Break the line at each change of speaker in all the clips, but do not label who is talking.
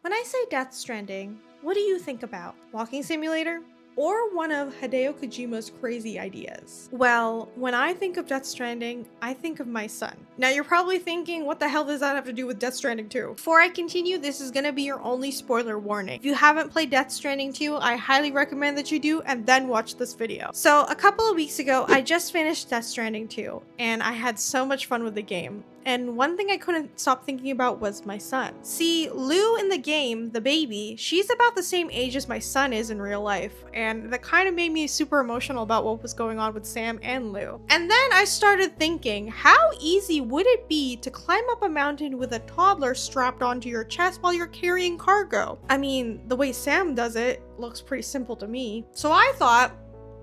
When I say Death Stranding, what do you think about? Walking simulator? Or one of Hideo Kojima's crazy ideas? Well, when I think of Death Stranding, I think of my son. Now you're probably thinking, what the hell does that have to do with Death Stranding 2? Before I continue, this is gonna be your only spoiler warning. If you haven't played Death Stranding 2, I highly recommend that you do and then watch this video. So a couple of weeks ago, I just finished Death Stranding 2 and I had so much fun with the game. And one thing I couldn't stop thinking about was my son. See, Lou in the game, the baby, she's about the same age as my son is in real life, and that kind of made me super emotional about what was going on with Sam and Lou. And then I started thinking, how easy would it be to climb up a mountain with a toddler strapped onto your chest while you're carrying cargo? I mean, the way Sam does it looks pretty simple to me. So I thought,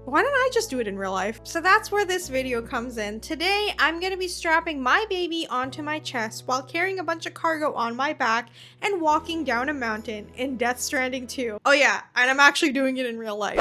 why don't I just do it in real life? So that's where this video comes in. Today, I'm gonna be strapping my baby onto my chest while carrying a bunch of cargo on my back and walking down a mountain in Death Stranding 2. Oh yeah, and I'm actually doing it in real life.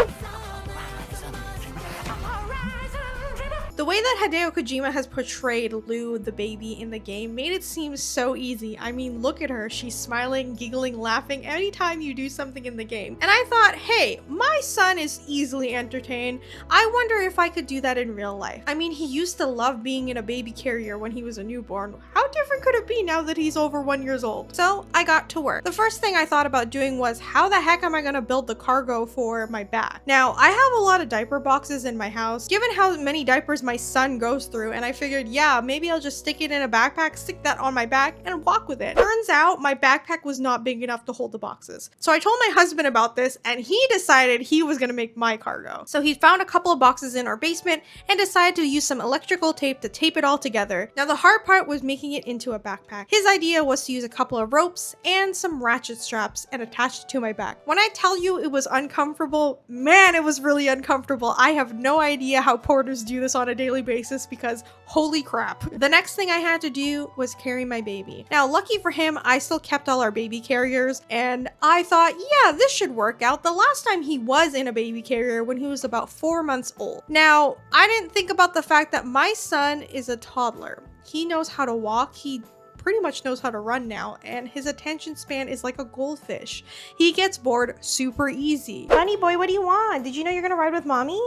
The way that Hideo Kojima has portrayed Lou, the baby, in the game made it seem so easy. I mean, look at her. She's smiling, giggling, laughing anytime you do something in the game. And I thought, hey, my son is easily entertained. I wonder if I could do that in real life. I mean, he used to love being in a baby carrier when he was a newborn. How different could it be now that he's over 1 year old? So I got to work. The first thing I thought about doing was, how the heck am I gonna build the cargo for my bag? Now, I have a lot of diaper boxes in my house, given how many diapers my son goes through, and I figured, yeah, maybe I'll just stick it in a backpack, stick that on my back, and walk with it. Turns out my backpack was not big enough to hold the boxes. So I told my husband about this, and he decided he was gonna make my cargo. So he found a couple of boxes in our basement and decided to use some electrical tape to tape it all together. Now the hard part was making it into a backpack. His idea was to use a couple of ropes and some ratchet straps and attach it to my back. When I tell you it was uncomfortable, man, it was really uncomfortable. I have no idea how porters do this on a daily basis because holy crap. The next thing I had to do was carry my baby. Now, lucky for him, I still kept all our baby carriers, and I thought, yeah, this should work out. The last time he was in a baby carrier when he was about 4 months old. Now, I didn't think about the fact that my son is a toddler. He knows how to walk. He pretty much knows how to run now, and his attention span is like a goldfish. He gets bored super easy. Bunny boy, what do you want? Did you know you're gonna ride with mommy?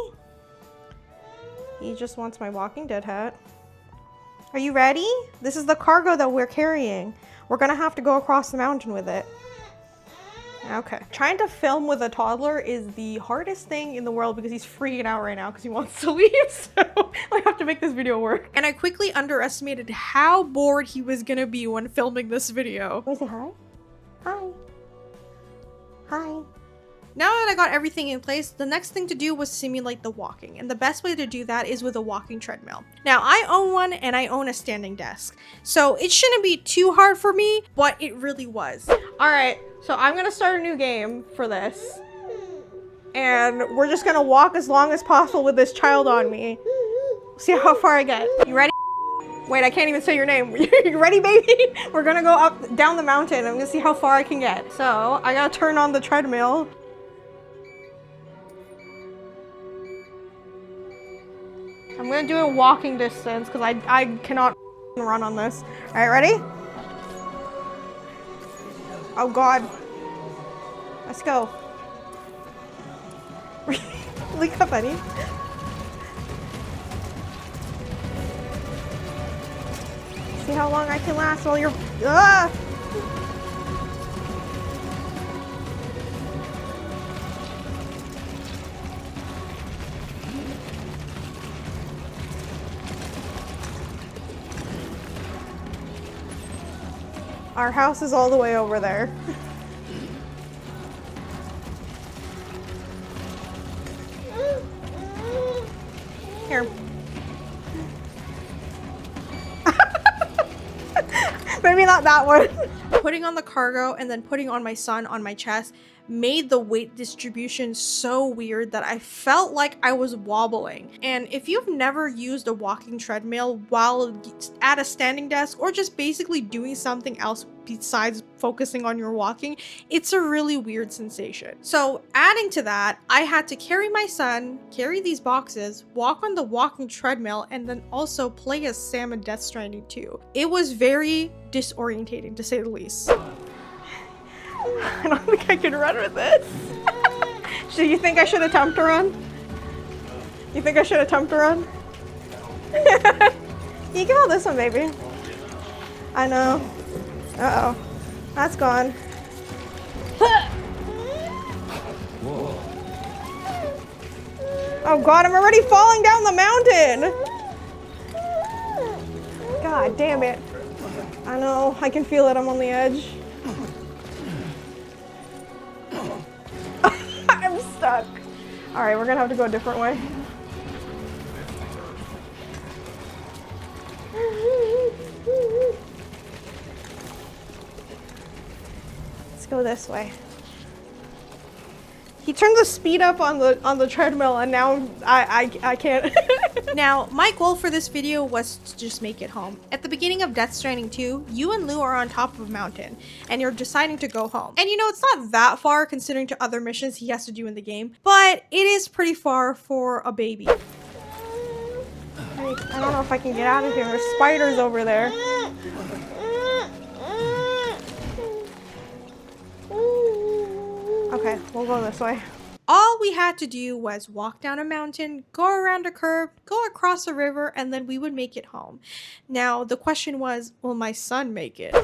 He just wants my Walking Dead hat. Are you ready? This is the cargo that we're carrying. We're gonna have to go across the mountain with it. Okay. Trying to film with a toddler is the hardest thing in the world because he's freaking out right now because he wants to leave, so I have to make this video work. And I quickly underestimated how bored he was gonna be when filming this video. Can I say hi? Hi. Hi. Now that I got everything in place, the next thing to do was simulate the walking, and the best way to do that is with a walking treadmill. Now, I own one and I own a standing desk, so it shouldn't be too hard for me, but it really was. Alright, so I'm gonna start a new game for this, and we're just gonna walk as long as possible with this child on me. See how far I get. You ready? Wait, I can't even say your name. You ready, baby? We're gonna go up, down the mountain. I'm gonna see how far I can get. So, I gotta turn on the treadmill. I'm gonna do a walking distance because I cannot run on this. All right, ready? Oh God. Let's go. Look up, buddy. See how long I can last while you're... Ah! Our house is all the way over there. Here. Maybe not that one. Putting on the cargo and then putting on my son on my chest made the weight distribution so weird that I felt like I was wobbling. And if you've never used a walking treadmill while at a standing desk or just basically doing something else besides focusing on your walking, it's a really weird sensation. So adding to that, I had to carry my son, carry these boxes, walk on the walking treadmill, and then also play as Sam in Death Stranding 2. It was very disorientating, to say the least. I don't think I can run with this. So you think I should attempt to run? You think I should attempt to run? You can hold this one, baby. I know. Uh-oh. That's gone. Oh god, I'm already falling down the mountain! God damn it. I know, I can feel it, I'm on the edge. I'm stuck. Alright, we're gonna have to go a different way. Let's go this way. He turned the speed up on the treadmill and now I can't. Now, my goal for this video was to just make it home. At the beginning of Death Stranding 2, you and Lou are on top of a mountain and you're deciding to go home. And you know, it's not that far considering to other missions he has to do in the game, but it is pretty far for a baby. I don't know if I can get out of here. There's spiders over there. Okay, we'll go this way. All we had to do was walk down a mountain, go around a curve, go across a river, and then we would make it home. Now, the question was, will my son make it?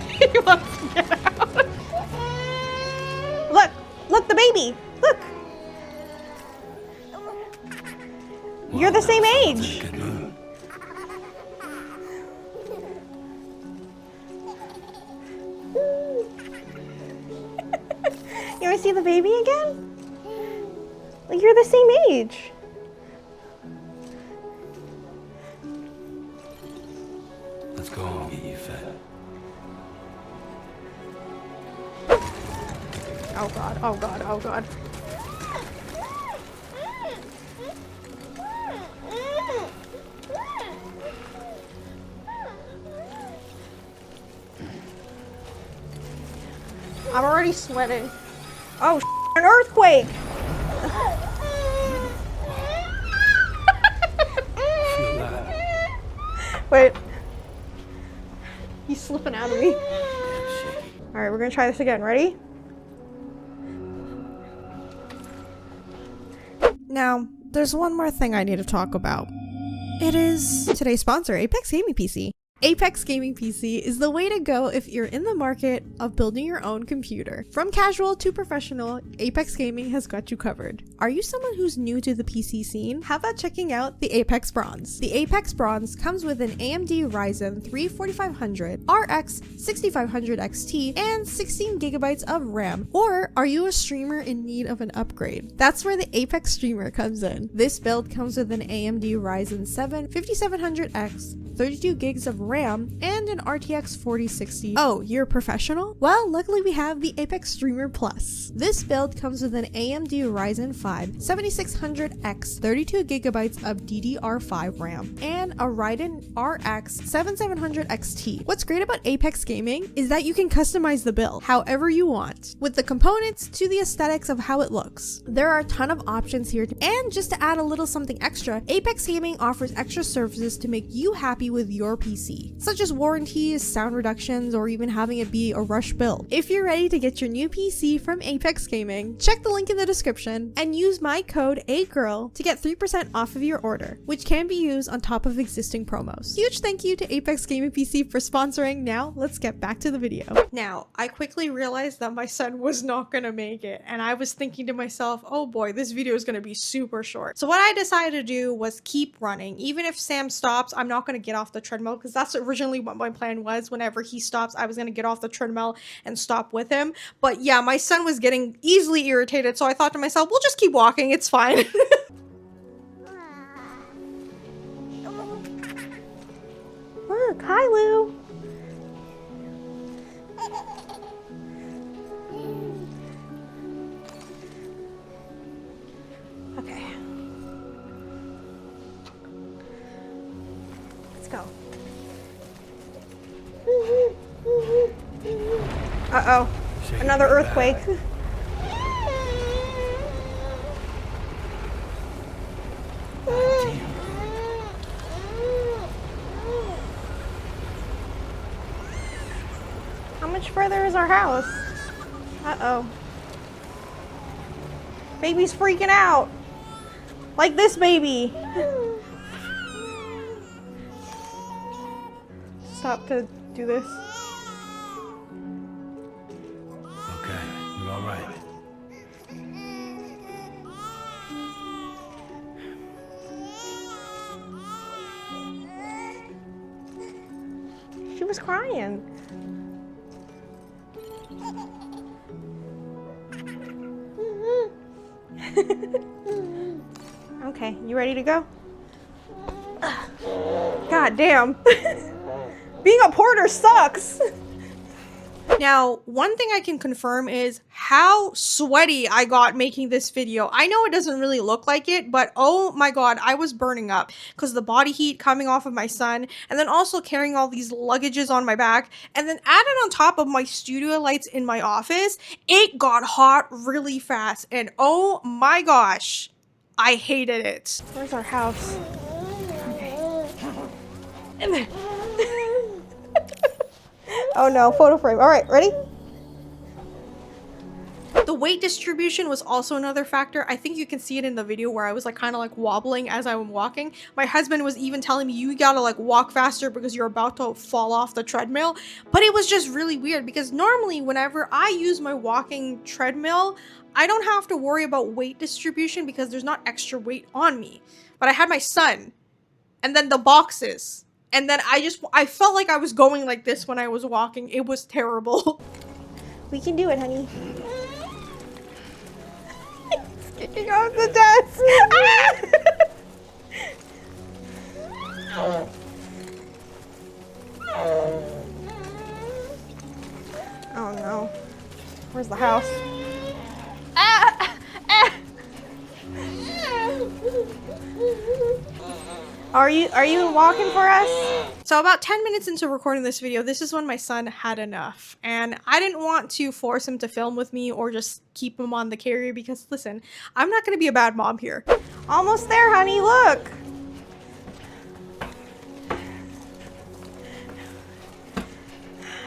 He wants to get out. Look! Look, the baby! Look! You're the same age! You wanna see the baby again? Like, you're the same age.
Let's go home and get you fed.
Oh god, oh god, oh god. I'm already sweating. Oh, an earthquake! Wait. He's slipping out of me. Alright, we're gonna try this again. Ready? Now, there's one more thing I need to talk about. It is today's sponsor, Apex Gaming PC. Apex Gaming PC is the way to go if you're in the market of building your own computer. From casual to professional, Apex Gaming has got you covered. Are you someone who's new to the PC scene? How about checking out the Apex Bronze? The Apex Bronze comes with an AMD Ryzen 3 4500, RX 6500 XT, and 16 gigabytes of RAM. Or are you a streamer in need of an upgrade? That's where the Apex Streamer comes in. This build comes with an AMD Ryzen 7 5700X, 32 gigs of RAM, and an RTX 4060. Oh, you're a professional? Well, luckily we have the Apex Streamer Plus. This build comes with an AMD Ryzen 5 7600X, 32 gigabytes of DDR5 RAM, and a Radeon RX 7700 XT. What's great about Apex Gaming is that you can customize the build however you want, with the components to the aesthetics of how it looks. There are a ton of options here, and just to add a little something extra, Apex Gaming offers extra services to make you happy with your PC, such as warranties, sound reductions, or even having it be a rush build. If you're ready to get your new PC from Apex Gaming, check the link in the description and use my code AGirl to get 3% off of your order, which can be used on top of existing promos. Huge thank you to Apex Gaming PC for sponsoring. Now let's get back to the video. Now, I quickly realized that my son was not gonna make it, and I was thinking to myself, oh boy, this video is gonna be super short. So what I decided to do was keep running. Even if Sam stops, I'm not gonna get off the treadmill, because that's originally what my plan was. Whenever he stops, I was gonna get off the treadmill and stop with him. But yeah, my son was getting easily irritated, so I thought to myself, we'll just keep walking, it's fine. Look, hi Lou. Okay. Let's go. Uh-oh. Another earthquake. How much further is our house? Uh-oh. Baby's freaking out. Like this baby. Stop to do this.
Okay, you're all right.
She was crying. Okay, you ready to go? God damn. Being a porter sucks. Now, one thing I can confirm is how sweaty I got making this video. I know it doesn't really look like it, but oh my god, I was burning up because the body heat coming off of my son, and then also carrying all these luggages on my back, and then added on top of my studio lights in my office, it got hot really fast, and oh my gosh, I hated it. Where's our house? Okay. Oh no, photo frame. All right, ready? The weight distribution was also another factor. I think you can see it in the video where I was like kind of like wobbling as I was walking. My husband was even telling me, you gotta like walk faster because you're about to fall off the treadmill. But it was just really weird because normally whenever I use my walking treadmill, I don't have to worry about weight distribution because there's not extra weight on me. But I had my son and then the boxes. And then I felt like I was going like this when I was walking. It was terrible. We can do it, honey. Kicking off the desk. Oh no. Where's the house? Are you walking for us? So about 10 minutes into recording this video, this is when my son had enough. And I didn't want to force him to film with me or just keep him on the carrier because listen, I'm not gonna be a bad mom here. Almost there, honey, look.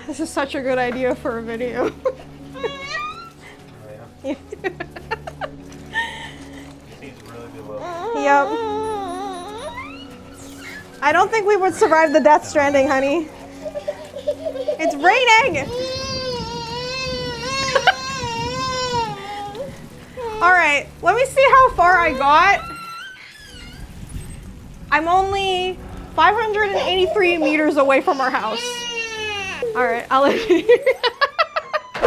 This is such a good idea for a video. Yeah. Yep. I don't think we would survive the Death Stranding, honey. It's raining! Alright, let me see how far I got. I'm only 583 meters away from our house. Alright, I'll let you.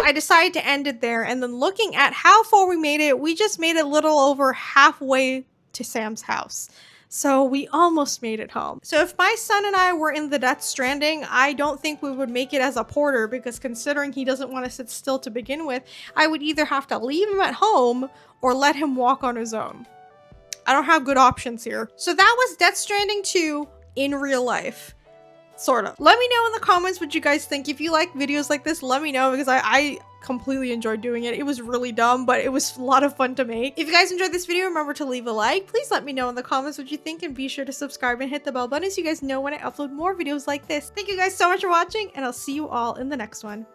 I decided to end it there, and then looking at how far we made it, we just made it a little over halfway to Sam's house. So we almost made it home. So if my son and I were in the Death Stranding, I don't think we would make it as a porter because considering he doesn't want to sit still to begin with, I would either have to leave him at home or let him walk on his own. I don't have good options here. So that was Death Stranding 2 in real life. Sort of. Let me know in the comments what you guys think. If you like videos like this, let me know because I completely enjoyed doing it. It was really dumb, but it was a lot of fun to make. If you guys enjoyed this video, remember to leave a like. Please let me know in the comments what you think and be sure to subscribe and hit the bell button so you guys know when I upload more videos like this. Thank you guys so much for watching and I'll see you all in the next one.